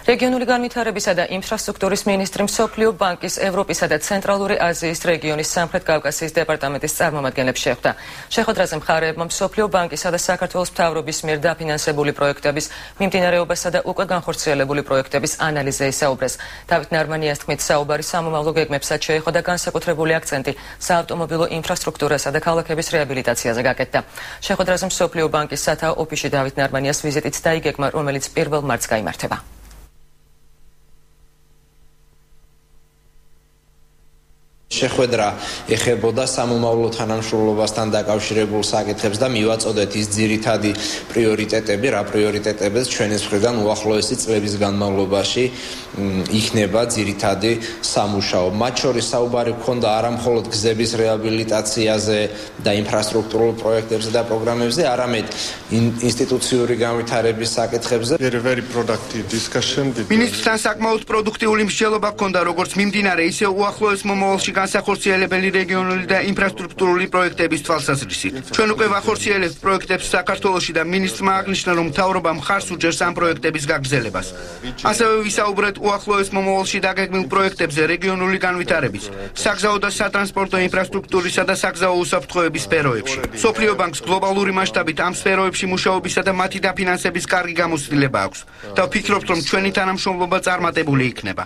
რეგიონული განვითარებისა და ინფრასტრუქტურის მინისტრი მსოფლიო ბანკის ევროპისა და ცენტრალური აზიის რეგიონის სამხრეთ კავკასიის დეპარტამენტის წარმომადგენლებს შეხვდა. შეხვედრაზე მხარეებმა მსოფლიო ბანკისა და საქართველოს მთავრობის მიერ დაფინანსებული პროექტების მიმდინარეობასა და უკვე განხორციელებული პროექტების ანალიზზე ისაუბრეს. დავით ნარმანიას თქმით, საუბარი სამომავლო გეგმებსაც შეეხო და განსაკუთრებული აქცენტი საავტომობილო ინფრასტრუქტურასა და ქალაქების რეაბილიტაციაზე გაკეთდა. შეხვედრაზე მსოფლიო ბანკის სათაო ოფისში დავით ნარმანიას ვიზიტიც დაიგეგმა, რომელიც 1 მარტს გაიმართება. შეხვედრა ეხებოდა სამომავლო თანამშრომლობასთან დაკავშირებულ საკითხებს და მივაწოდეთ ის ძირითადი პრიორიტეტები, რა პრიორიტეტებიც ჩვენის მხრიდან უახლოესი წლების განმავლობაში იქნება ძირითადი სამუშაო. მათ შორის საუბარი გქონდა არა მხოლოდ გზების რეაბილიტაციაზე და ინფრასტრუქტურულ პროექტებზე და პროგრამებზე, არამედ ინსტიტუციური განვითარების საკითხებზე. მინისტრთან საკმაოდ პროდუქტიული მსჯელობა ჰქონდა როგორც მიმდინარე, ისე უახლოეს მომავალში განსახორციელებელი რეგიონული და ინფრასტრუქტურული პროექტების თვალსაზრისით. ჩვენ უკვე ვახორციელებთ პროექტებს საქართველოში და მინისტრმა აღნიშნა, რომ მთავრობა მხარს უჭერს ამ პროექტების გაგრძელებას. ასევე ვისაუბრეთ უახლოეს მომავალში დაგეგმილ პროექტებზე რეგიონული განვითარების, საგზაო და სატრანსპორტო ინფრასტრუქტურისა და საგზაო უსაფრთხოების სფეროებში. მსოფლიო ბანკს გლობალური მასშტაბით ამ სფეროებში მუშაობისა და მათი დაფინანსების კარგი გამოცდილება აქვს და ვფიქრობთ, რომ ჩვენი თანამშრომლობა წარმატებული იქნება.